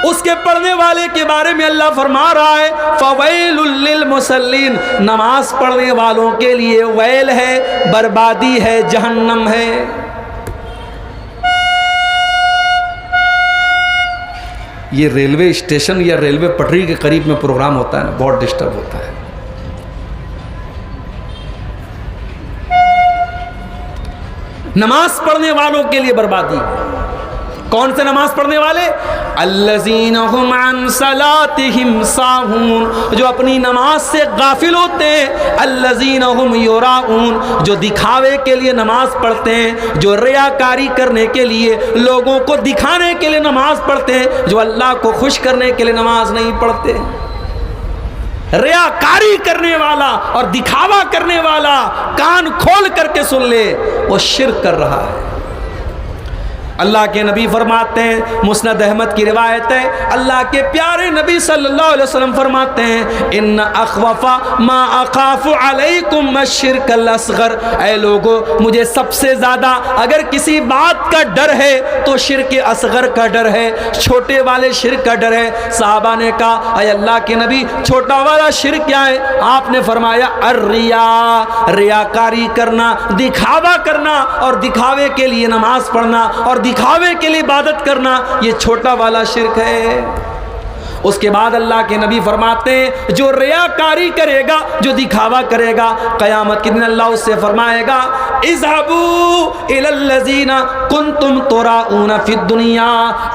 उसके पढ़ने वाले के बारे में अल्लाह फरमा रहा है फवैलुल लिल मुसल्लीन, नमाज पढ़ने वालों के लिए वैल है, बर्बादी है, जहन्नम है। ये रेलवे स्टेशन या रेलवे पटरी के करीब में प्रोग्राम होता है ना, बहुत डिस्टर्ब होता है। नमाज पढ़ने वालों के लिए बर्बादी। कौन से नमाज पढ़ने वाले? अल्लज़ीना हुम अन सलातिहिम साहून, जो अपनी नमाज से गाफिल होते हैं। अल्लज़ीना हुम युराऊन, जो दिखावे के लिए नमाज पढ़ते हैं, जो रियाकारी करने के लिए, लोगों को दिखाने के लिए नमाज पढ़ते हैं, जो अल्लाह को खुश करने के लिए नमाज नहीं पढ़ते। रियाकारी करने वाला और दिखावा करने वाला कान खोल करके सुन ले, वो शिर्क कर रहा है। अल्लाह के नबी फरमाते हैं, मुस्नद अहमद की रिवायत है, अल्लाह के प्यारे नबी सल्लल्लाहु अलैहि वसल्लम फरमाते हैं इन्न अखवफा मा अखाफु अलैकुम अश्शिरकल असगर, ऐ लोगो मुझे सबसे ज़्यादा अगर किसी बात का डर है तो शिर्क असगर का डर है, छोटे वाले शिर्क का डर है। साहबा ने कहा ऐ अल्लाह के नबी छोटा वाला शिर्क क्या है? आपने फरमाया अर्रिया, रियाकारी करना, दिखावा करना और दिखावे के लिए नमाज पढ़ना और दिखावे के लिए इबादत करना, ये छोटा वाला शिर्क है। उसके बाद अल्लाह के नबी फरमाते हैं जो रियाकारी करेगा, जो दिखावा करेगा, क़यामत के दिन अल्लाह उससे फरमाएगा इज़हबू इलल्लज़ीना कुंतुम तुराऊना फिद दुनिया,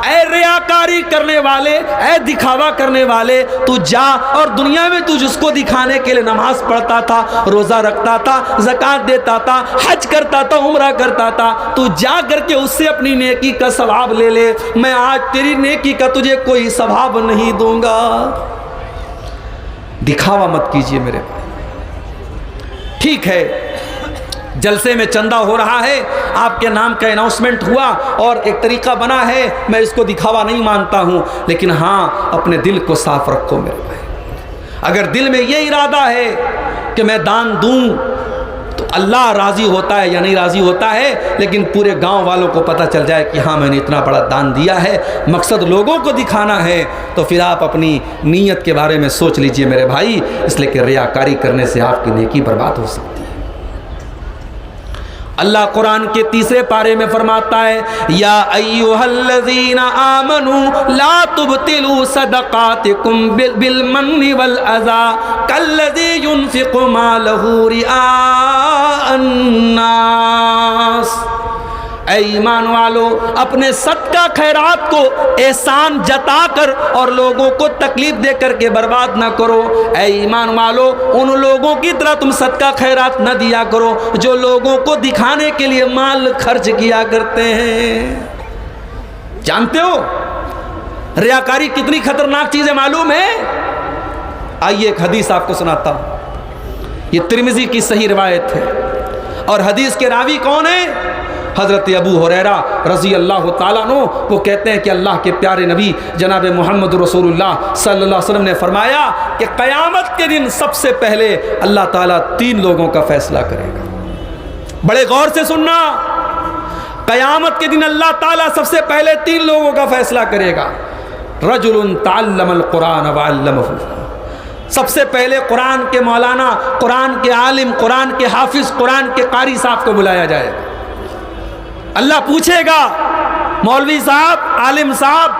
ऐ रियाकारी करने वाले, ऐ दिखावा करने वाले, तू जा और दुनिया में तू जिसको दिखाने के लिए नमाज पढ़ता था, रोज़ा रखता था, ज़कात देता था, हज करता था, उम्रा करता था, तू जा करके उससे अपनी नेकी का सवाब ले ले। मैं आज तेरी नेकी का तुझे कोई सवाब नहीं दूंगा। दिखावा मत कीजिए मेरे भाई। ठीक है, जलसे में चंदा हो रहा है, आपके नाम का अनाउंसमेंट हुआ और एक तरीका बना है, मैं इसको दिखावा नहीं मानता हूं, लेकिन हाँ अपने दिल को साफ रखो मेरे भाई। अगर दिल में ये इरादा है कि मैं दान दूं तो अल्लाह राजी होता है या नहीं राजी होता है, लेकिन पूरे गांव वालों को पता चल जाए कि हाँ मैंने इतना बड़ा दान दिया है, मकसद लोगों को दिखाना है, तो फिर आप अपनी नीयत के बारे में सोच लीजिए मेरे भाई, इसलिए कि रियाकारी करने से आपकी नेकी बर्बाद हो सकती है। अल्लाह कुरान के तीसरे पारे में फरमाता है या अय्युहल्लज़ीना आमनू ला तुबतिलू सदक़ातिकुम बिल मन्नि वल अज़ा कल्लज़ी युनफ़िक़ु मालहू रिआअन नास, ऐ ईमान वालो अपने सदका खैरात को एहसान जताकर और लोगों को तकलीफ दे करके बर्बाद ना करो। ऐ ईमान वालो उन लोगों की तरह तुम सदका खैरात न दिया करो जो लोगों को दिखाने के लिए माल खर्च किया करते हैं। जानते हो रियाकारी कितनी खतरनाक चीज है, मालूम है? आइए एक हदीस आपको सुनाता हूं। ये तिरमिज़ी की सही रिवायत है और हदीस के रावी कौन है? हज़रत अबू हुरैरा रज़ी अल्लाह ताला अन्हु। वो कहते हैं कि अल्लाह के प्यारे नबी जनाब मोहम्मद रसूलुल्लाह सल्लल्लाहु अलैहि वसल्लम ने फरमाया कि क़यामत के दिन सबसे पहले अल्लाह ताला 3 लोगों का फैसला करेगा। बड़े गौर से सुनना, क़यामत के दिन अल्लाह ताला सबसे पहले 3 लोगों का फैसला करेगा। रजुलुन तअल्लमल कुरान व अल्लमहु, सबसे पहले कुरान के मौलाना, कुरान के आलिम, कुरान के हाफिज, कुरान के कारी साहब को बुलाया जाएगा। अल्लाह पूछेगा मौलवी साहब, आलिम साहब,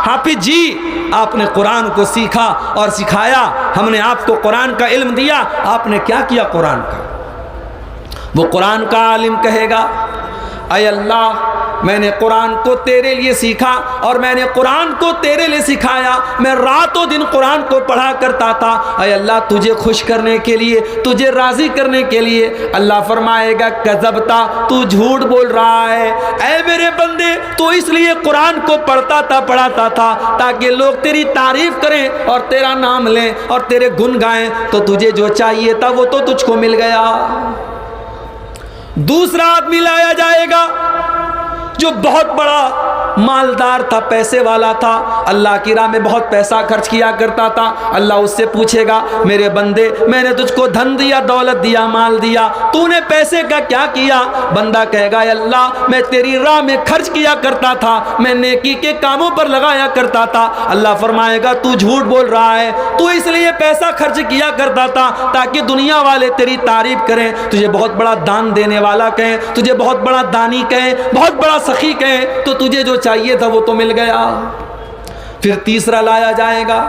हाफिज जी, आपने कुरान को सीखा और सिखाया, हमने आपको कुरान का इल्म दिया, आपने क्या किया कुरान का? वो कुरान का आलिम कहेगा ऐ अल्लाह मैंने कुरान को तेरे लिए सीखा और मैंने कुरान को तेरे लिए सिखाया, मैं रातों दिन कुरान को पढ़ा करता था, ऐ अल्लाह तुझे खुश करने के लिए, तुझे राज़ी करने के लिए। अल्लाह फरमाएगा कज़बता, तू झूठ बोल रहा है, ऐ मेरे बंदे तू इसलिए कुरान को पढ़ाता था ताकि लोग तेरी तारीफ करें और तेरा नाम लें और तेरे गुण गाएं, तो तुझे जो चाहिए था वो तो तुझको मिल गया। दूसरा आदमी लाया जाएगा जो बहुत बड़ा मालदार था, पैसे वाला था, अल्लाह की राह में बहुत पैसा खर्च किया करता था। अल्लाह उससे पूछेगा, मेरे बंदे मैंने तुझको धन दिया, दौलत दिया, माल दिया, तूने पैसे का क्या किया? बंदा कहेगा, अल्लाह मैं तेरी राह में खर्च किया करता था, मैं नेकी के कामों पर लगाया करता था। अल्लाह फरमाएगा, तू झूठ बोल रहा है, तू इसलिए पैसा खर्च किया करता था ताकि दुनिया वाले तेरी तारीफ करें, तुझे बहुत बड़ा दान देने वाला कहें, तुझे बहुत बड़ा दानी कहें, बहुत बड़ा सखी कहें, तो तुझे जो चाहिए था वो तो मिल गया। फिर तीसरा लाया जाएगा,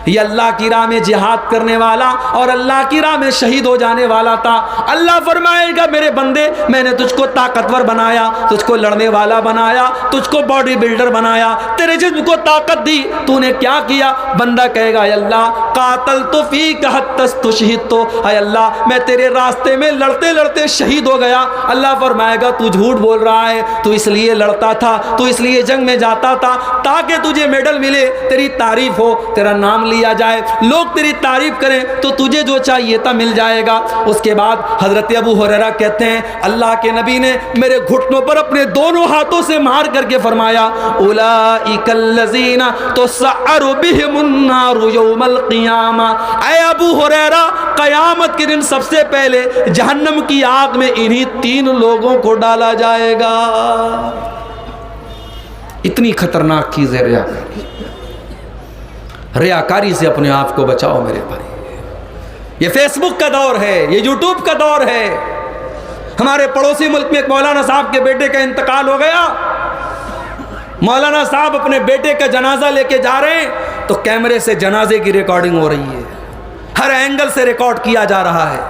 ये अल्लाह की राह में जिहाद करने वाला और अल्लाह की राह में शहीद हो जाने वाला था। अल्लाह फरमाएगा, मेरे बंदे मैंने तुझको ताकतवर बनाया, तुझको लड़ने वाला बनाया, तुझको बॉडी बिल्डर बनाया, तेरे जिस्म को ताकत दी, तूने क्या किया? बंदा कहेगा, अल्लाह कातल तो फी कहतस्तु शहीद, तो अल्लाह मैं तेरे रास्ते में लड़ते लड़ते शहीद हो गया। अल्लाह फरमाएगा, तू झूठ बोल रहा है, तू इसलिए लड़ता था, तू इसलिए जंग में जाता था ताकि तुझे मेडल मिले, तेरी तारीफ हो, तेरा नाम लिया जाए, लोग तेरी तारीफ करें, तो तुझे जो चाहिए था मिल जाएगा। उसके बाद हजरत अबू हुरैरा कहते हैं, अल्लाह के नबी ने मेरे घुटनों पर अपने दोनों हाथों से मार करके फरमाया, उलाइकल लज़ीना तुसअरु बिहिमुन्नारु यौमल क़ियामा। ऐ अबू हुरैरा, क़यामत के दिन सबसे पहले जहन्नम की आग में इन्हीं 3 लोगों को डाला जाएगा। इतनी खतरनाक चीज है रियाकारी। रियाकारी से अपने आप को बचाओ मेरे भाई। ये फेसबुक का दौर है, ये यूट्यूब का दौर है। हमारे पड़ोसी मुल्क में एक मौलाना साहब के बेटे का इंतकाल हो गया। मौलाना साहब अपने बेटे का जनाजा लेके जा रहे हैं तो कैमरे से जनाजे की रिकॉर्डिंग हो रही है, हर एंगल से रिकॉर्ड किया जा रहा है।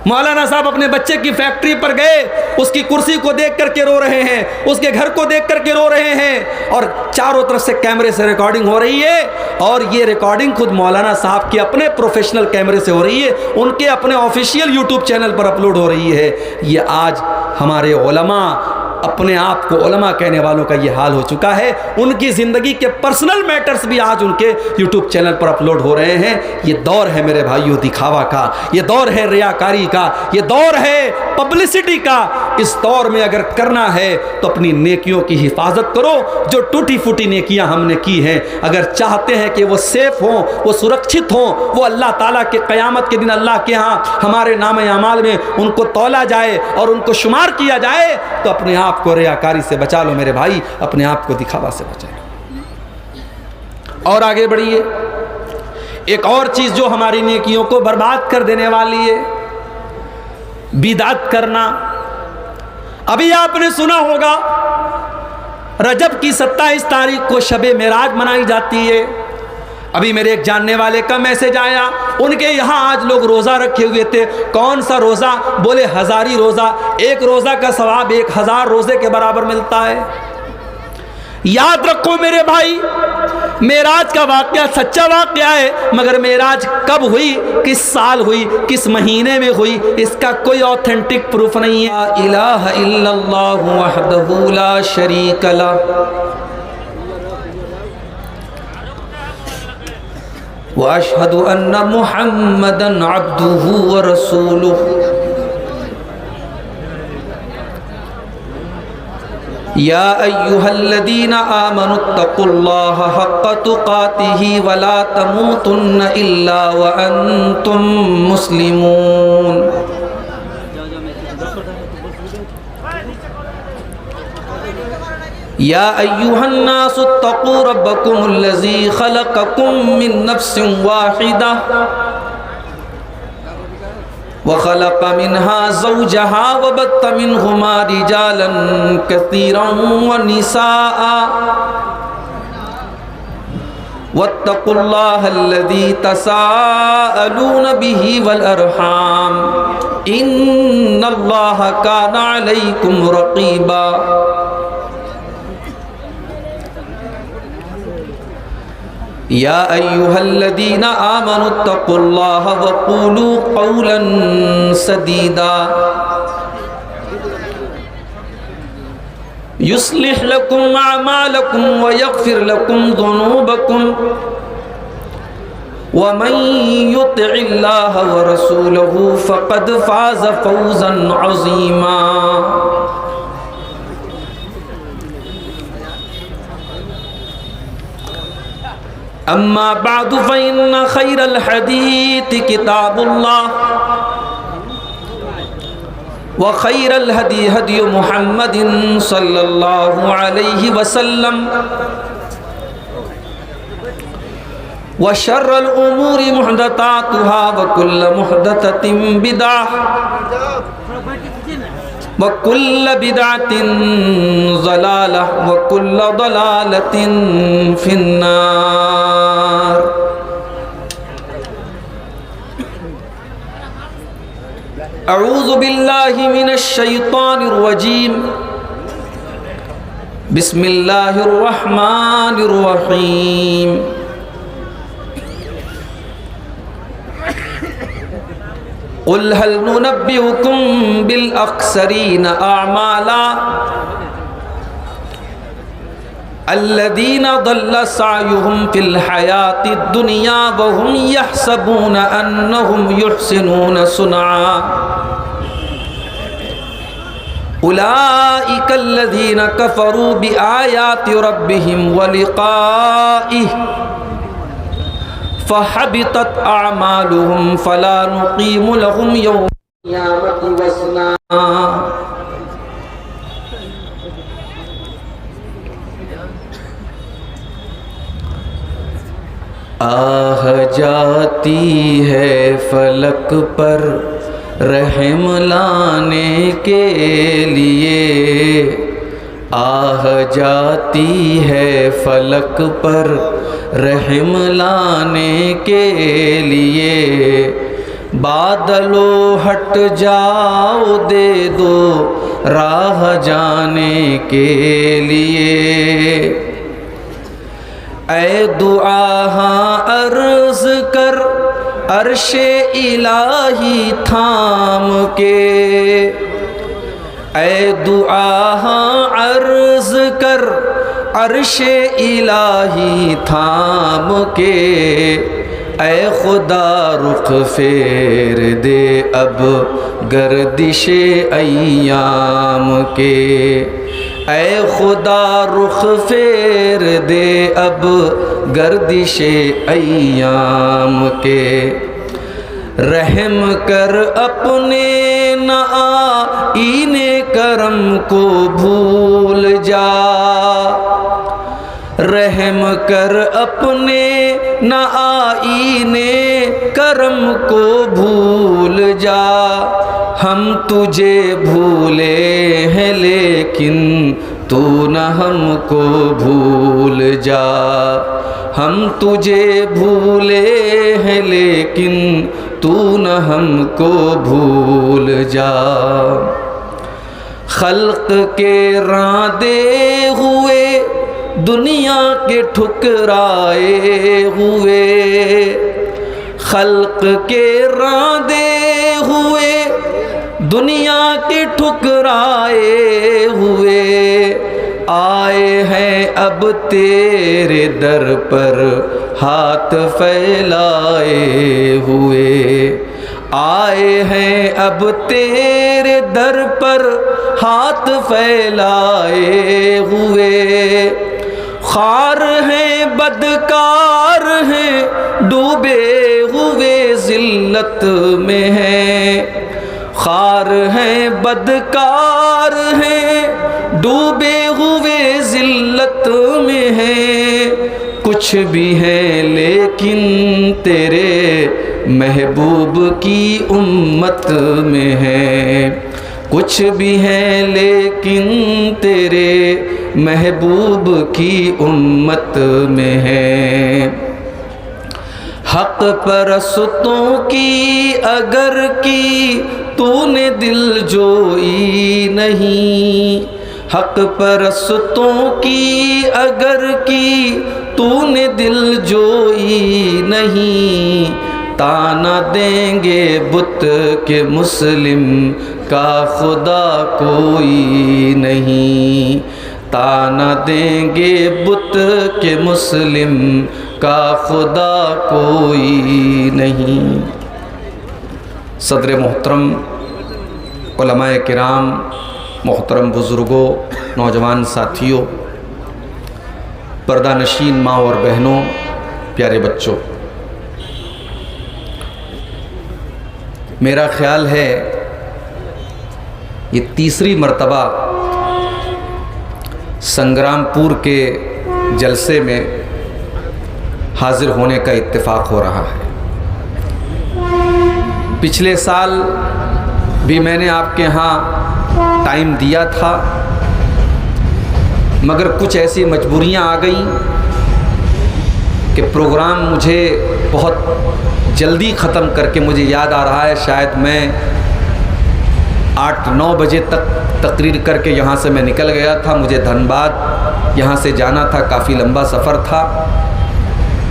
मौलाना साहब अपने बच्चे की फैक्ट्री पर गए, उसकी कुर्सी को देख करके रो रहे हैं, उसके घर को देख करके रो रहे हैं, और चारों तरफ से कैमरे से रिकॉर्डिंग हो रही है। और ये रिकॉर्डिंग खुद मौलाना साहब के अपने प्रोफेशनल कैमरे से हो रही है, उनके अपने ऑफिशियल यूट्यूब चैनल पर अपलोड हो रही है। ये आज हमारे उलमा, अपने आप को उलमा कहने वालों का ये हाल हो चुका है। उनकी ज़िंदगी के पर्सनल मैटर्स भी आज उनके यूट्यूब चैनल पर अपलोड हो रहे हैं। ये दौर है मेरे भाइयों दिखावा का, ये दौर है रियाकारी का, ये दौर है पब्लिसिटी का। इस दौर में अगर करना है तो अपनी नेकियों की हिफाजत करो। जो टूटी फूटी नेकियां हमने की हैं, अगर चाहते हैं कि वो सेफ हों, वो सुरक्षित हों, वो अल्लाह ताला के क़यामत के दिन अल्लाह के यहाँ हमारे नाम अमाल में उनको तौला जाए और उनको शुमार किया जाए, तो अपने आप को रियाकारी से बचा लो मेरे भाई, अपने आप को दिखावा से बचा लो। और आगे बढ़िए, एक और चीज जो हमारी नेकियों को बर्बाद कर देने वाली है, बिदात करना। अभी आपने सुना होगा रजब की 27 तारीख को शबे मेराज मनाई जाती है। अभी मेरे एक जानने वाले का मैसेज आया, उनके यहाँ आज लोग रोज़ा रखे हुए थे। कौन सा रोज़ा? बोले हज़ारी रोज़ा। एक रोज़ा का सवाब 1000 रोज़े के बराबर मिलता है। याद रखो मेरे भाई, मेराज का वाक़या सच्चा वाक़या है, मगर मेराज कब हुई, किस साल हुई, किस महीने में हुई, इसका कोई ऑथेंटिक प्रूफ नहीं है। ला इलाहा इल्लल्लाहु वहदहू ला शरीक लह व अशहदु अन्ना मुहम्मदन अब्दुहु व रसूलुहु। या अय्युहल्लज़ीना आमनुत्तकुल्लाहा हक़्क़ तुक़ातिही व ला तमूतुन्न इल्ला व अंतुम मुस्लिमून। या अय्युहन्नासुत्तक़ू रब्बकुमुल्लज़ी ख़लक़कुम मिन नफ्सिन वाहिदा व ख़लक़ मिन्हा ज़ौजहा व बत्त मिन्हुमा रिजालन कसीरन व निसाअ वत्तक़ुल्लाहल्लज़ी तसाअलून बिही वल अरहाम इन्नल्लाहा काना अलैकुम रक़ीबा। या अय्युहल्लज़ीना आमनुत्तकुल्लाहा वक़ूलू क़ौलन सदीदा युस्लिह लकुम अमालकुम व यग़फिर लकुम ज़ुनूबकुम व मन युतिइल्लाह व रसूलहु फ़क़द फ़ाज़ फ़ौज़न अज़ीमा। अम्मा बादु फ़इन्न खैरल हदीथ किताबुल्लाह व खैरल हदी हदी मुहम्मदिन सल्लल्लाहु अलैहि वसल्लम व शर्रल उमूरि मुहदतातुहा व कुल्ल मुहदततिन बिदअह व कुल्ल बिदअतिन ज़लालह व कुल्ल ज़लालतिन फिन्नार। अऊज़ु बिल्लाहि मिनश शैतानिर रजीम। बिस्मिल्लाहिर रहमानिर रहीम। क़ुल हल नुनब्बिउकुम बिल अख़्सरीन अअमाला अल्लज़ीना ज़ल्ल सअयुहुम फ़िल हयातिद दुनिया व हुम यहसबून अन्नहुम युहसिनून सुनआ उलाइका अल्लज़ीना कफ़रू बिआयाति रब्बिहिम व लिक़ाइहि फ़हबितत अअमालुहुम फ़ला नुक़ीमु लहुम यौमल क़ियामति वज़ना। आह जाती है फलक पर रहम लाने के लिए, आह जाती है फलक पर रहम लाने के लिए। बादलों हट जाओ दे दो राह जाने के लिए। ऐ दुआ हाँ अर्ज कर अर्शे इलाही थाम के, ऐ दुआ हाँ अर्ज कर अर्शे इलाही थाम के। ऐ खुदा रुख फेर दे अब गर्दिशे अय्याम के, ऐ खुदा रुख फेर दे अब गर्दिशे अय्याम के। रहम कर अपने न आईने करम को भूल जा, रहम कर अपने न आईने करम को भूल जा। हम तुझे भूले हैं लेकिन तू न हमको भूल जा, हम तुझे भूले हैं लेकिन तू न हमको भूल जा। खल्क के रांदे हुए दुनिया के ठुकराए हुए, खल्क के रांदे हुए दुनिया के ठुकराए हुए। आए हैं अब तेरे दर पर हाथ फैलाए हुए, आए हैं अब तेरे दर पर हाथ फैलाए हुए। खार हैं बदकार हैं डूबे हुए जिल्लत में हैं, खार हैं बदकार हैं डूबे हुए जिल्लत में हैं। कुछ भी है लेकिन तेरे महबूब की उम्मत में है, कुछ भी है लेकिन तेरे महबूब की उम्मत में है। हक परस्तों की अगर की तूने दिल जोई नहीं, हक परस्तों की अगर की तूने दिल जोई नहीं। ताना देंगे बुत के मुस्लिम का खुदा कोई नहीं, ताना देंगे बुत के मुस्लिम का खुदा कोई नहीं। सदर मोहतरम, उलमाए किराम, मोहतरम बुज़ुर्गों, नौजवान साथियों, पर्दा नशीन माँ और बहनों, प्यारे बच्चों, मेरा ख्याल है ये तीसरी मर्तबा संग्रामपुर के जलसे में हाजिर होने का इत्तेफाक हो रहा है। पिछले साल भी मैंने आपके यहाँ टाइम दिया था, मगर कुछ ऐसी मजबूरियाँ आ गई कि प्रोग्राम मुझे बहुत जल्दी ख़त्म करके, मुझे याद आ रहा है शायद मैं 8-9 बजे तक तकरीर करके यहाँ से मैं निकल गया था। मुझे धनबाद यहाँ से जाना था, काफ़ी लंबा सफ़र था।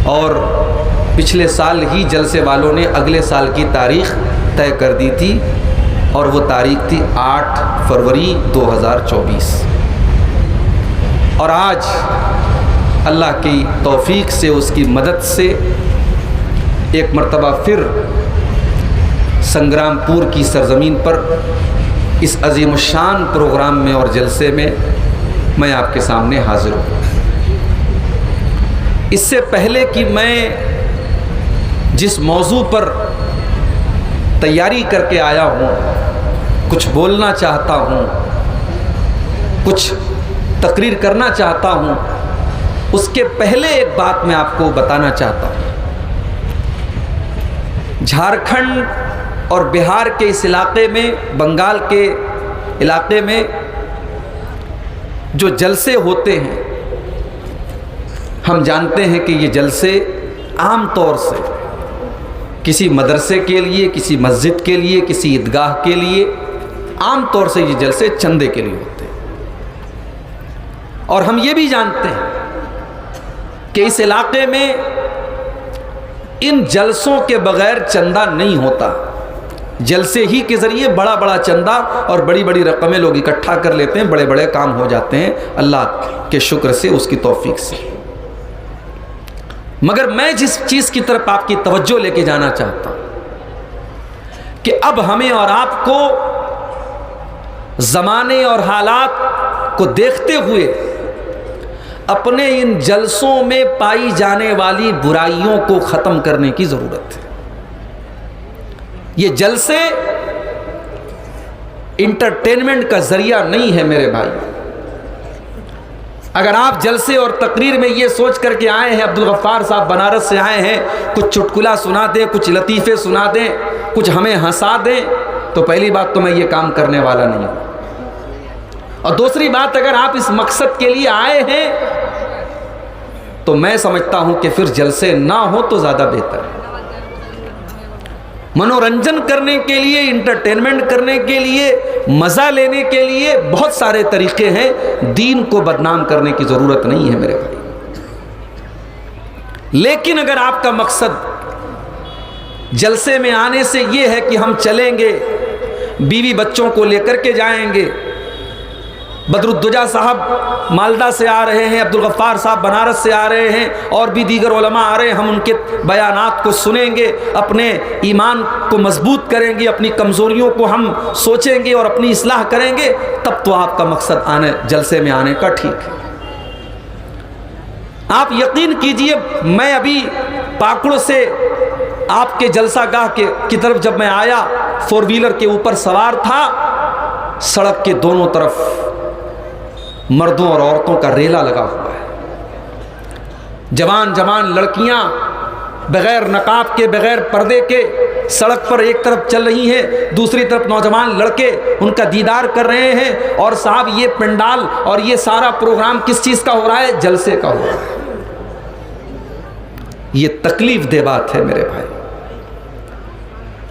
और पिछले साल ही जलसे वालों ने अगले साल की तारीख़ तय कर दी थी और वो तारीख़ थी 8 फरवरी 2024। और आज अल्लाह की तौफीक से, उसकी मदद से एक मर्तबा फिर संग्रामपुर की सरज़मीन पर इस अज़ीमुश्शान प्रोग्राम में और जलसे में मैं आपके सामने हाज़िर हूँ। इससे पहले कि मैं जिस मौजू पर तैयारी करके आया हूँ, कुछ बोलना चाहता हूँ, कुछ तकरीर करना चाहता हूँ, उसके पहले एक बात मैं आपको बताना चाहता हूँ। झारखंड और बिहार के इस इलाके में, बंगाल के इलाके में जो जलसे होते हैं, हम जानते हैं कि ये जलसे आम तौर से किसी मदरसे के लिए, किसी मस्जिद के लिए, किसी ईदगाह के लिए, आम तौर से ये जलसे चंदे के लिए होते हैं। और हम ये भी जानते हैं कि इस इलाके में इन जलसों के बगैर चंदा नहीं होता। जलसे ही के ज़रिए बड़ा बड़ा चंदा और बड़ी बड़ी रकमें लोग इकट्ठा कर लेते हैं, बड़े बड़े काम हो जाते हैं अल्लाह के शुक्र से, उसकी तौफीक से। मगर मैं जिस चीज़ की तरफ आपकी तवज्जो लेके जाना चाहता हूं कि अब हमें और आपको ज़माने और हालात को देखते हुए अपने इन जलसों में पाई जाने वाली बुराइयों को ख़त्म करने की ज़रूरत है। ये जलसे इंटरटेनमेंट का ज़रिया नहीं है मेरे भाई। अगर आप जलसे और तकरीर में ये सोच करके आए हैं, अब्दुल गफ्फार साहब बनारस से आए हैं, कुछ चुटकुला सुना दें, कुछ लतीफ़े सुना दें, कुछ हमें हंसा दें, तो पहली बात तो मैं ये काम करने वाला नहीं हूँ। और दूसरी बात, अगर आप इस मकसद के लिए आए हैं तो मैं समझता हूँ कि फिर जलसे ना हो तो ज़्यादा बेहतर है। मनोरंजन करने के लिए, इंटरटेनमेंट करने के लिए, मज़ा लेने के लिए बहुत सारे तरीक़े हैं। दीन को बदनाम करने की ज़रूरत नहीं है मेरे भाई। लेकिन अगर आपका मकसद जलसे में आने से ये है कि हम चलेंगे, बीवी बच्चों को लेकर के जाएंगे, बदरुद्दुजा साहब मालदा से आ रहे हैं, अब्दुल गफ्फार साहब बनारस से आ रहे हैं, और भी दीगर उलमा आ रहे हैं, हम उनके बयानात को सुनेंगे, अपने ईमान को मजबूत करेंगे, अपनी कमज़ोरियों को हम सोचेंगे और अपनी इस्लाह करेंगे, तब तो आपका मकसद जलसे में आने का ठीक है। आप यकीन कीजिए, मैं अभी पाकुड़ से आपके जलसा गाह की तरफ जब मैं आया, 4 व्हीलर के ऊपर सवार था, सड़क के दोनों तरफ मर्दों और औरतों का रेला लगा हुआ है। जवान जवान लड़कियां बगैर नकाब के, बगैर पर्दे के सड़क पर एक तरफ चल रही हैं, दूसरी तरफ नौजवान लड़के उनका दीदार कर रहे हैं। और साहब, ये पंडाल और ये सारा प्रोग्राम किस चीज़ का हो रहा है? जलसे का हो रहा है। ये तकलीफ दे बात है मेरे भाई।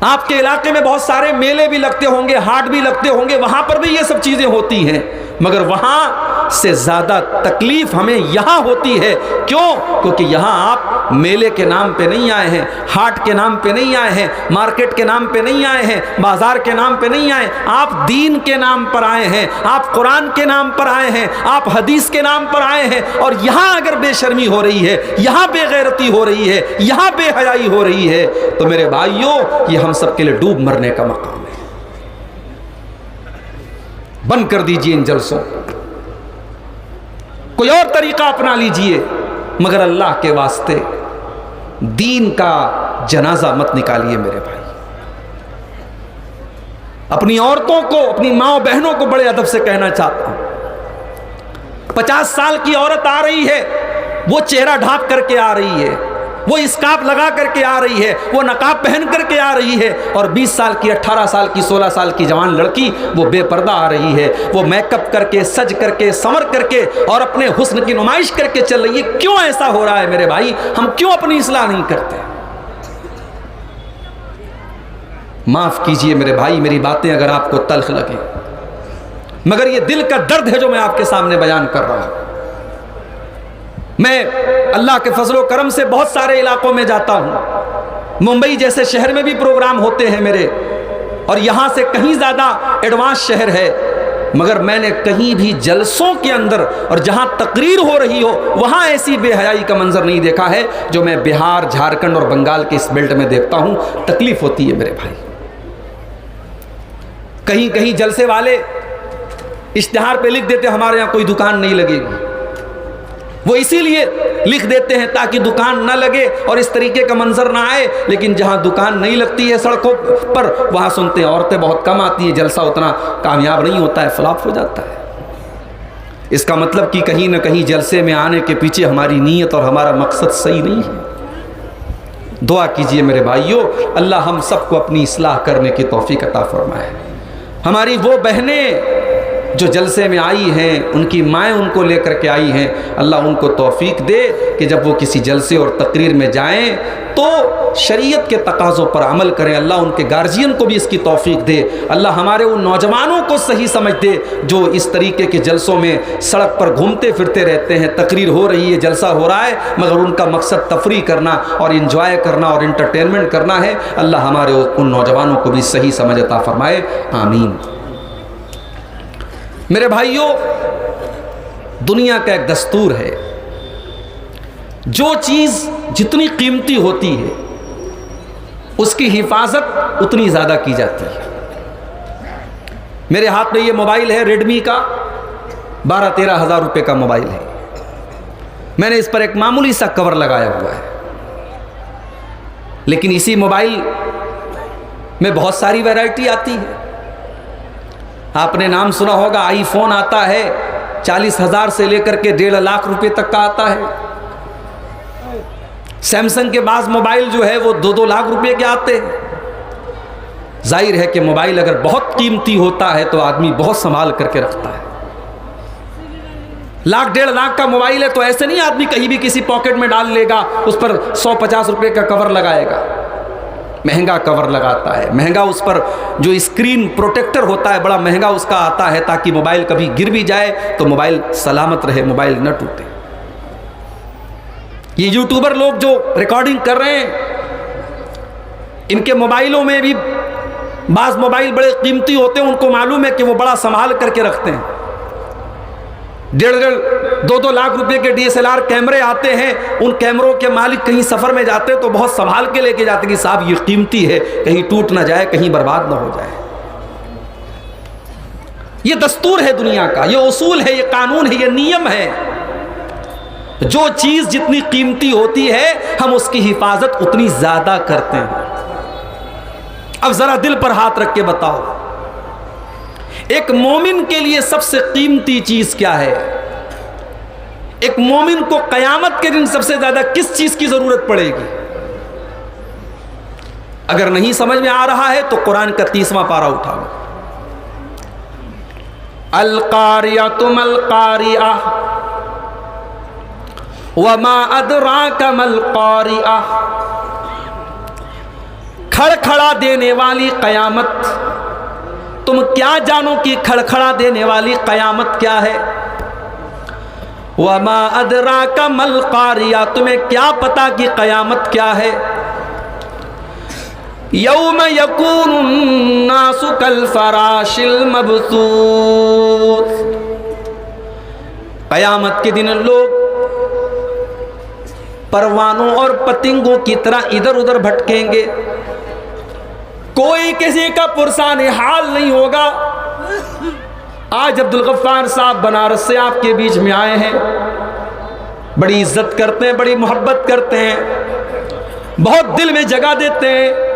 आपके इलाके में बहुत सारे मेले भी लगते होंगे, हाट भी लगते होंगे, वहां पर भी ये सब चीज़ें होती हैं, मगर वहां से ज़्यादा तकलीफ हमें यहां होती है। क्यों? क्योंकि यहां आप मेले के नाम पे नहीं आए हैं, हाट के नाम पे नहीं आए हैं, मार्केट के नाम पे नहीं आए हैं, बाजार के नाम पे नहीं आए, आप दीन के नाम पर आए हैं, आप कुरान के नाम पर आए हैं, आप हदीस के नाम पर आए हैं। और यहां अगर बेशर्मी हो रही है, यहां बेगैरती हो रही है, यहां बेहयाई हो रही है, तो मेरे भाइयों, ये हम सबके लिए डूब मरने का मकाम है। बंद कर दीजिए इन जलसों, कोई और तरीका अपना लीजिए, मगर अल्लाह के वास्ते दीन का जनाजा मत निकालिए मेरे भाई। अपनी औरतों को, अपनी माँ बहनों को बड़े अदब से कहना चाहता हूं, 50 साल की औरत आ रही है, वो चेहरा ढांप करके आ रही है, वो स्कार्फ लगा करके आ रही है, वो नकाब पहन करके आ रही है, और 20 साल की, 18 साल की, 16 साल की जवान लड़की वो बेपर्दा आ रही है, वो मेकअप करके, सज करके, संवर करके और अपने हुस्न की नुमाइश करके चल रही है। क्यों ऐसा हो रहा है मेरे भाई? हम क्यों अपनी इस्लाह नहीं करते? माफ कीजिए मेरे भाई, मेरी बातें अगर आपको तल्ख लगे, मगर ये दिल का दर्द है जो मैं आपके सामने बयान कर रहा हूं। मैं अल्लाह के फजलो करम से बहुत सारे इलाकों में जाता हूं। मुंबई जैसे शहर में भी प्रोग्राम होते हैं मेरे, और यहां से कहीं ज्यादा एडवांस शहर है, मगर मैंने कहीं भी जलसों के अंदर और जहां तकरीर हो रही हो वहां ऐसी बेहयाई का मंजर नहीं देखा है जो मैं बिहार, झारखंड और बंगाल के इस बेल्ट में देखता हूं। तकलीफ होती है मेरे भाई। कहीं कहीं जलसे वाले इश्तिहार पे लिख देते हमारे यहां कोई दुकान नहीं लगेगी। वो इसीलिए लिख देते हैं ताकि दुकान ना लगे और इस तरीके का मंजर ना आए, लेकिन जहां दुकान नहीं लगती है सड़कों पर, वहां सुनते हैं औरतें बहुत कम आती हैं, जलसा उतना कामयाब नहीं होता है, फ्लॉप हो जाता है। इसका मतलब कि कहीं ना कहीं जलसे में आने के पीछे हमारी नीयत और हमारा मकसद सही नहीं है। दुआ कीजिए मेरे भाइयों, अल्लाह हम सबको अपनी इस्लाह करने की तौफीक अता फरमाए। हमारी वो बहनें जो जलसे में आई हैं, उनकी माएँ उनको लेकर के आई हैं, अल्लाह उनको तौफीक दे कि जब वो किसी जलसे और तकरीर में जाएं तो शरीयत के तकाज़ों पर अमल करें। अल्लाह उनके गार्जियन को भी इसकी तौफीक दे। अल्लाह हमारे उन नौजवानों को सही समझ दे जो इस तरीके के जलसों में सड़क पर घूमते फिरते रहते हैं। तकरीर हो रही है, जलसा हो रहा है, मगर उनका मकसद तफरी करना और इंजॉय करना और इंटरटेनमेंट करना है। अल्लाह हमारे उन नौजवानों को भी सही समझ अता फरमाए, आमीन। मेरे भाइयों, दुनिया का एक दस्तूर है, जो चीज़ जितनी कीमती होती है उसकी हिफाजत उतनी ज़्यादा की जाती है। मेरे हाथ में ये मोबाइल है रेडमी का, 12-13 हज़ार रुपये का मोबाइल है। मैंने इस पर एक मामूली सा कवर लगाया हुआ है, लेकिन इसी मोबाइल में बहुत सारी वैरायटी आती है। आपने नाम सुना होगा, आईफोन आता है 40,000 से लेकर के 1.5 लाख रुपए तक का आता है। सैमसंग के पास मोबाइल जो है वो 2-2 लाख रुपए के आते हैं। जाहिर है कि मोबाइल अगर बहुत कीमती होता है तो आदमी बहुत संभाल करके रखता है। 1-1.5 लाख का मोबाइल है तो ऐसे नहीं आदमी कहीं भी किसी पॉकेट में डाल लेगा, उस पर 100-50 रुपए का कवर लगाएगा। महंगा कवर लगाता है, महंगा उस पर जो स्क्रीन प्रोटेक्टर होता है बड़ा महंगा उसका आता है, ताकि मोबाइल कभी गिर भी जाए तो मोबाइल सलामत रहे, मोबाइल न टूटे। ये यूट्यूबर लोग जो रिकॉर्डिंग कर रहे हैं, इनके मोबाइलों में भी बाज़ मोबाइल बड़े कीमती होते हैं, उनको मालूम है कि वो बड़ा संभाल करके रखते हैं। 1.5-2 लाख रुपए के DSLR कैमरे आते हैं, उन कैमरों के मालिक कहीं सफ़र में जाते हैं तो बहुत संभाल के लेके जाते हैं कि साहब ये कीमती है, कहीं टूट ना जाए, कहीं बर्बाद ना हो जाए। ये दस्तूर है दुनिया का, ये उसूल है, ये कानून है, ये नियम है। जो चीज़ जितनी कीमती होती है हम उसकी हिफाजत उतनी ज़्यादा करते हैं। अब ज़रा दिल पर हाथ रख के बताओ, एक मोमिन के लिए सबसे कीमती चीज क्या है? एक मोमिन को कयामत के दिन सबसे ज्यादा किस चीज की जरूरत पड़ेगी? अगर नहीं समझ में आ रहा है तो कुरान का 30वां पारा उठा लो। अल कारियतु मल कारिया वमा अदराका मल कारिया। खड़खड़ा देने वाली कयामत, तुम क्या जानो कि खड़खड़ा देने वाली कयामत क्या है? वमा अदराका मल कारिया, तुम्हें क्या पता कि कयामत क्या है? यौम यकूनुन नासु कल फराशिल मबसूस। कयामत के दिन लोग परवानों और पतंगों की तरह इधर उधर भटकेंगे, कोई किसी का पुरसान हाल नहीं होगा। आज अब्दुल गफ्फार साहब बनारस से आपके बीच में आए हैं, बड़ी इज्जत करते हैं, बड़ी मोहब्बत करते हैं, बहुत दिल में जगह देते हैं।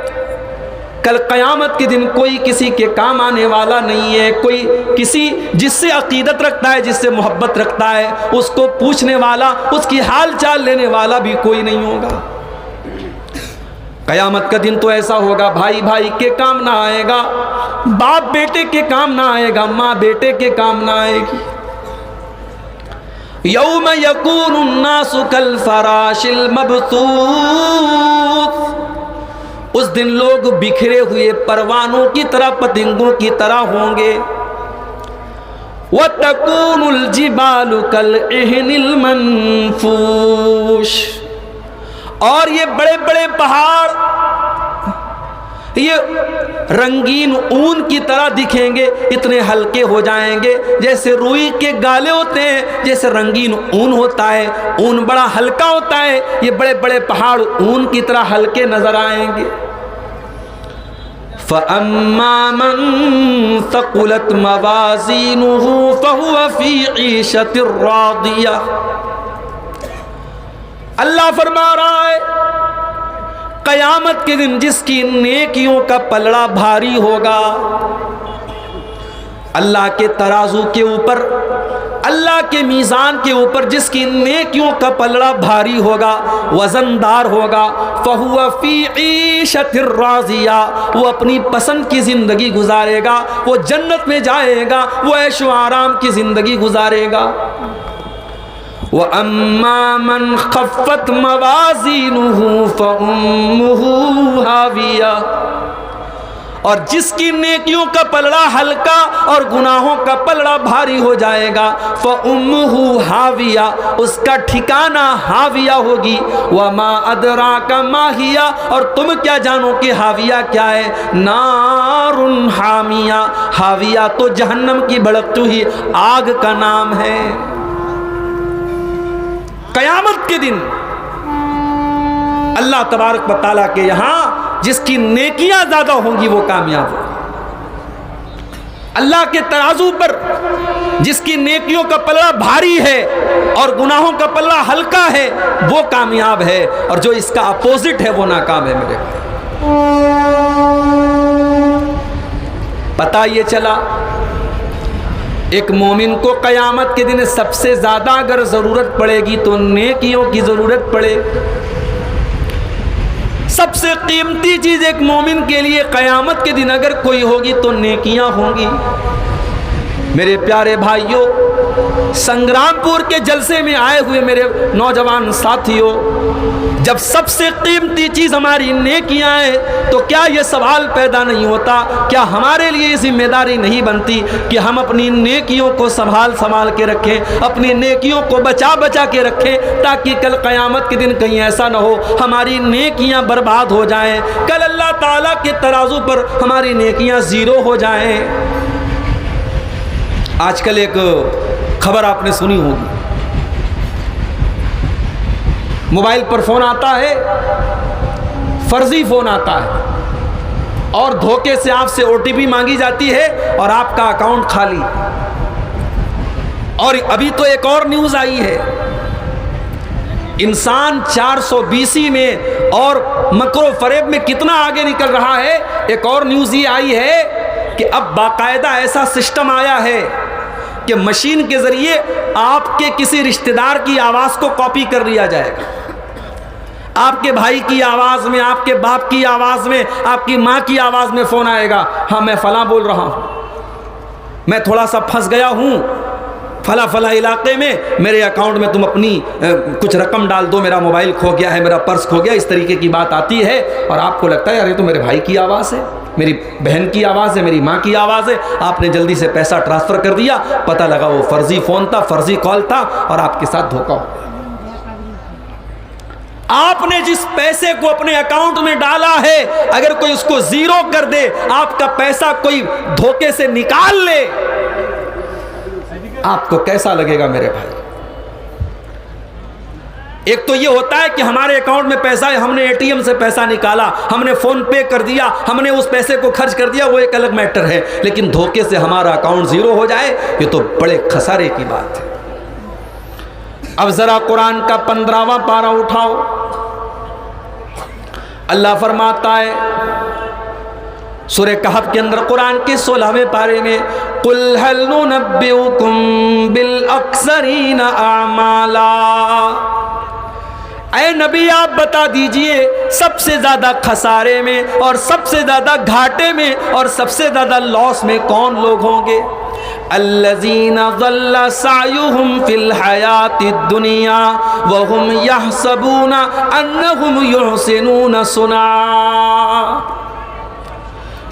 कल क़यामत के दिन कोई किसी के काम आने वाला नहीं है। कोई किसी जिससे अकीदत रखता है, जिससे मोहब्बत रखता है, उसको पूछने वाला, उसकी हाल चाल लेने वाला भी कोई नहीं होगा। क़यामत का दिन तो ऐसा होगा, भाई भाई के काम ना आएगा, बाप बेटे के काम ना आएगा, माँ बेटे के काम ना आएगी। यौम यकूनुन्नासु कल फराशिल मबसूस, उस दिन लोग बिखरे हुए परवानों की तरह, पतंगों की तरह होंगे। वतकूनुल जिबालु कल इहनिल मनफूश, और ये बड़े बड़े पहाड़ ये रंगीन ऊन की तरह दिखेंगे, इतने हल्के हो जाएंगे जैसे रुई के गाले होते हैं, जैसे रंगीन ऊन होता है, ऊन बड़ा हल्का होता है, ये बड़े बड़े पहाड़ ऊन की तरह हल्के नजर आएंगे। फ़अम्मा मन सक़ुलत मवाज़ीनुहु फ़हुव फ़ी ईशतिर रादिया, अल्लाह फरमा रहा है क़यामत के दिन जिसकी नेकियों का पलड़ा भारी होगा, अल्लाह के तराजू के ऊपर, अल्लाह के मीज़ान के ऊपर जिसकी नेकियों का पलड़ा भारी होगा, वज़नदार होगा, फ़हुव फ़ी ईशतिर राज़िया, वो अपनी पसंद की ज़िंदगी गुजारेगा, वो जन्नत में जाएगा, वो ऐशो आराम की ज़िंदगी गुजारेगा। व अम्मा मन खफ़्फ़त मवाज़ीनुहु फ़उम्मुहु हाविया, और जिसकी नेकियों का पलड़ा हल्का और गुनाहों का पलड़ा भारी हो जाएगा, फ़उम्मुहु हाविया, उसका ठिकाना हाविया होगी। व मा अदराका मा हिया, और तुम क्या जानो कि हाविया क्या है? नारुन हामिया, हाविया तो जहन्नम की भड़कती हुई आग का नाम है। क़यामत के दिन अल्लाह तबारक व तआला के यहाँ जिसकी नेकियां ज्यादा होंगी वो कामयाब होगा। अल्लाह के तराजू पर जिसकी नेकियों का पल्ला भारी है और गुनाहों का पल्ला हल्का है वो कामयाब है, और जो इसका अपोजिट है वो नाकाम है। मेरे पता ये चला, एक मोमिन को क़यामत के दिन सबसे ज़्यादा अगर ज़रूरत पड़ेगी तो नेकियों की ज़रूरत पड़े। सबसे कीमती चीज़ एक मोमिन के लिए क़यामत के दिन अगर कोई होगी तो नेकियां होंगी। मेरे प्यारे भाइयों, संग्रामपुर के जलसे में आए हुए मेरे नौजवान साथियों, जब सबसे कीमती चीज़ हमारी नेकियां हैं तो क्या ये सवाल पैदा नहीं होता, क्या हमारे लिए ये जिम्मेदारी नहीं बनती कि हम अपनी नेकियों को संभाल के रखें, अपनी नेकियों को बचा के रखें, ताकि कल क़यामत के दिन कहीं ऐसा ना हो हमारी नेकियां बर्बाद हो जाएं, कल अल्लाह ताला के तराजू पर हमारी नेकियां ज़ीरो हो जाएं। आजकल एक खबर आपने सुनी होगी, मोबाइल पर फ़ोन आता है, फर्जी फ़ोन आता है और धोखे से आपसे OTP मांगी जाती है और आपका अकाउंट खाली। और अभी तो एक और न्यूज़ आई है, इंसान 420 में और मकरो फरेब में कितना आगे निकल रहा है। एक और न्यूज़ ये आई है कि अब बाकायदा ऐसा सिस्टम आया है कि मशीन के ज़रिए आपके किसी रिश्तेदार की आवाज़ को कॉपी कर लिया जाएगा। आपके भाई की आवाज़ में, आपके बाप की आवाज़ में, आपकी माँ की आवाज़ में फ़ोन आएगा, हाँ मैं फ़लाँ बोल रहा हूँ, मैं थोड़ा सा फंस गया हूँ फला इलाके में, मेरे अकाउंट में तुम अपनी कुछ रकम डाल दो, मेरा मोबाइल खो गया है, मेरा पर्स खो गया, इस तरीके की बात आती है। और आपको लगता है अरे तो मेरे भाई की आवाज़ है, मेरी बहन की आवाज़ है, मेरी माँ की आवाज़ है। आपने जल्दी से पैसा ट्रांसफ़र कर दिया, पता लगा वो फर्जी फ़ोन था, फर्जी कॉल था और आपके साथ धोखा हो गया। आपने जिस पैसे को अपने अकाउंट में डाला है, अगर कोई उसको ज़ीरो कर दे, आपका पैसा कोई धोखे से निकाल ले, आपको कैसा लगेगा मेरे भाई? एक तो ये होता है कि हमारे अकाउंट में पैसा है, हमने ATM से पैसा निकाला, हमने फ़ोन पे कर दिया, हमने उस पैसे को खर्च कर दिया, वो एक अलग मैटर है। लेकिन धोखे से हमारा अकाउंट ज़ीरो हो जाए, ये तो बड़े खसारे की बात है। अब ज़रा कुरान का 15वां पारा उठाओ, अल्लाह फरमाता है सूरह कहफ के अंदर कुरान के 16वें पारे में, कुल हल नुनब्बिउकुम बिल अक्सरीन आमाला, ऐ नबी आप बता दीजिए सबसे ज्यादा खसारे में और सबसे ज्यादा घाटे में और सबसे ज्यादा लॉस में कौन लोग होंगे? अल्लज़ीना ज़ल्ला सायुहुम फिल हयातिद दुनिया व हुम यहसबूना अन्नहुम युहसिनूना सुना।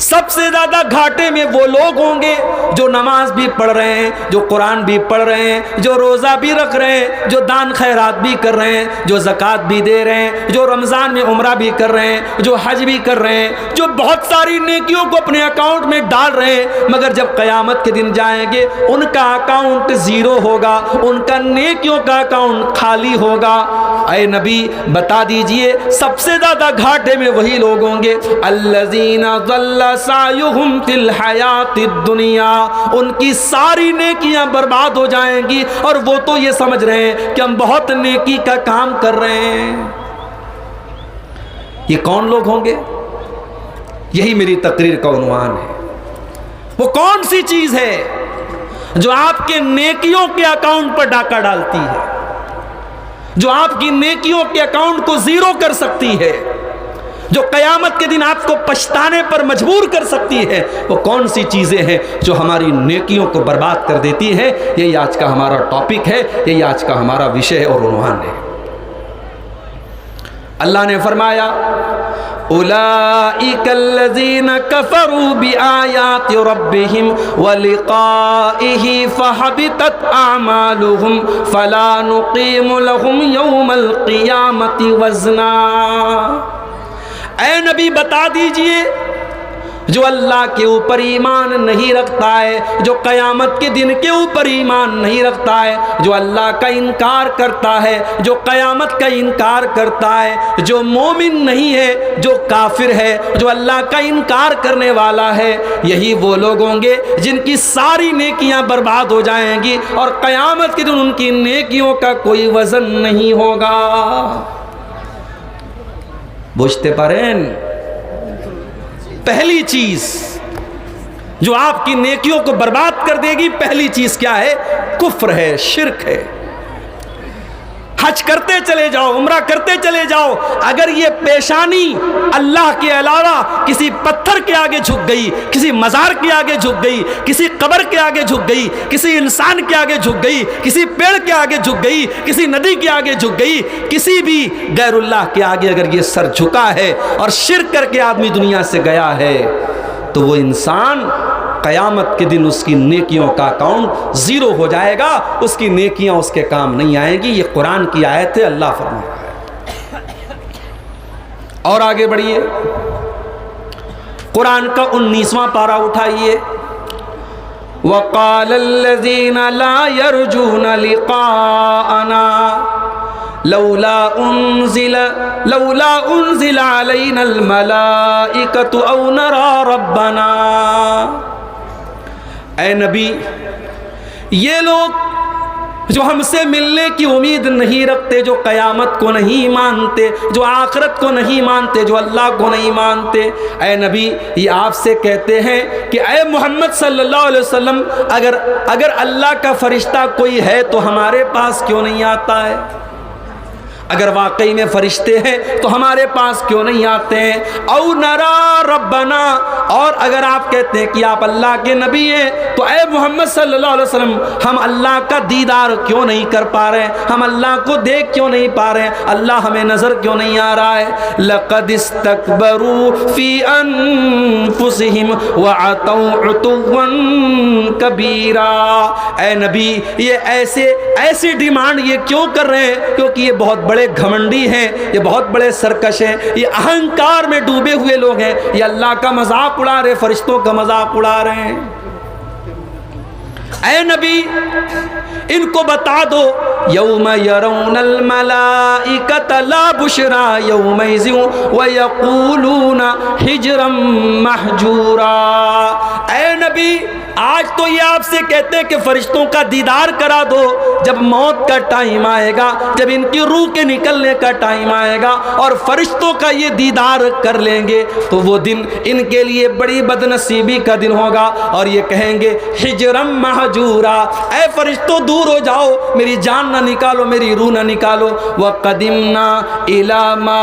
सबसे ज्यादा घाटे में वो लोग होंगे जो नमाज भी पढ़ रहे हैं, जो कुरान भी पढ़ रहे हैं, जो रोज़ा भी रख रहे हैं, जो दान खैरात भी कर रहे हैं, जो ज़कात भी दे रहे हैं, जो रमज़ान में उम्रा भी कर रहे हैं, जो हज भी कर रहे हैं, जो बहुत सारी नेकियों को अपने अकाउंट में डाल रहे हैं, मगर जब क़यामत के दिन जाएंगे उनका अकाउंट ज़ीरो होगा, उनका नेकियों का अकाउंट खाली होगा। ऐ नबी बता दीजिए सबसे ज़्यादा घाटे में वही लोग होंगे, अल्लज़ीना ज़ल्ला सायुहुम फिल हयातिद दुनिया, उनकी सारी नेकियां बर्बाद हो जाएंगी और वो तो ये समझ रहे हैं कि हम बहुत नेकी का काम कर रहे हैं। ये कौन लोग होंगे? यही मेरी तकरीर का उन्वान है। वो कौन सी चीज है जो आपके नेकियों के अकाउंट पर डाका डालती है, जो आपकी नेकियों के अकाउंट को जीरो कर सकती है, जो क़यामत के दिन आपको पछताने पर मजबूर कर सकती है? वो कौन सी चीज़ें हैं जो हमारी नेकियों को बर्बाद कर देती हैं? यही आज का हमारा टॉपिक है, यही आज का हमारा विषय और उन्वान है। अल्लाह ने फरमाया, उलाइकल्लज़ीना कफ़रू बिआयाति रब्बिहिम व लिक़ाइहि फ़हबितत अअमालुहुम फ़ला नुक़ीमु लहुम यौमल क़ियामति वज़ना। ऐ नबी बता दीजिए जो अल्लाह के ऊपर ईमान नहीं रखता है, जो क़यामत के दिन के ऊपर ईमान नहीं रखता है, जो अल्लाह का इनकार करता है, जो क़यामत का इनकार करता है, जो मोमिन नहीं है, जो काफिर है, जो अल्लाह का इनकार करने वाला है, यही वो लोग होंगे जिनकी सारी नेकियां बर्बाद हो जाएंगी और क़यामत के दिन उनकी नेकियों का कोई वज़न नहीं होगा। बुझते पारें? पहली चीज जो आपकी नेकियों को बर्बाद कर देगी, पहली चीज क्या है? कुफ्र है, शिर्क है। हज करते चले जाओ, उम्रा करते चले जाओ, अगर ये पेशानी अल्लाह के अलावा किसी पत्थर के आगे झुक गई, किसी मज़ार के आगे झुक गई, किसी कब्र के आगे झुक गई, किसी इंसान के आगे झुक गई, किसी पेड़ के आगे झुक गई, किसी नदी के आगे झुक गई, किसी भी गैरुल्लाह के आगे अगर ये सर झुका है और शिर्क करके आदमी दुनिया से गया है, तो वो इंसान क़यामत के दिन उसकी नेकियों का अकाउंट ज़ीरो हो जाएगा, उसकी नेकियां उसके काम नहीं आएंगी। ये कुरान की आयत है, अल्लाह फरमा रहा है। और आगे बढ़िए, कुरान का 19वां पारा उठाइए, वक़ालल्लज़ीना ला यरजूना लिक़ाअना लौला उन्ज़िला अलैनल मलाइकतु औ नरा रब्बना। ऐ नबी, ये लोग जो हमसे मिलने की उम्मीद नहीं रखते, जो क़यामत को नहीं मानते, जो आखिरत को नहीं मानते, जो अल्लाह को नहीं मानते, ऐ नबी ये आपसे कहते हैं कि ऐ मोहम्मद सल्लल्लाहु अलैहि वसल्लम, अगर अल्लाह का फरिश्ता कोई है तो हमारे पास क्यों नहीं आता है? अगर वाकई में फरिश्ते हैं तो हमारे पास क्यों नहीं आते हैं? औ नरा रब्बना, और अगर आप कहते हैं कि आप अल्लाह के नबी हैं तो ऐ मोहम्मद सल्लल्लाहु अलैहि वसल्लम, हम अल्लाह का दीदार क्यों नहीं कर पा रहे हैं? हम अल्लाह को देख क्यों नहीं पा रहे हैं? अल्लाह हमें नज़र क्यों नहीं आ रहा है? लक़द इस्तकबरू फ़ी अनफुसिहिम व अतौ उतुव्वन कबीरा। ऐ नबी, ये ऐसे डिमांड ये क्यों कर रहे हैं? क्योंकि ये बहुत बड़े घमंडी हैं, ये बहुत बड़े सरकश हैं, ये अहंकार में डूबे हुए लोग हैं, ये अल्लाह का मजाक उड़ा रहे, फरिश्तों का मजाक उड़ा रहे हैं। ऐ नबी, इनको बता दो, यौम यरौनल मलाइकत ला बुशरा यौमइज़िन व यक़ूलूना हिजरम महजूरा। ऐ नबी, आज तो ये आपसे कहते हैं कि फरिश्तों का दीदार करा दो, जब मौत का टाइम आएगा, जब इनकी रूह के निकलने का टाइम आएगा और फरिश्तों का ये दीदार कर लेंगे तो वो दिन इनके लिए बड़ी बदनसीबी का दिन होगा और ये कहेंगे हिजरम महजूरा, ऐ फरिश्तों दूर हो जाओ, मेरी जान ना निकालो, मेरी रूह ना निकालो। व कदिमना इला मा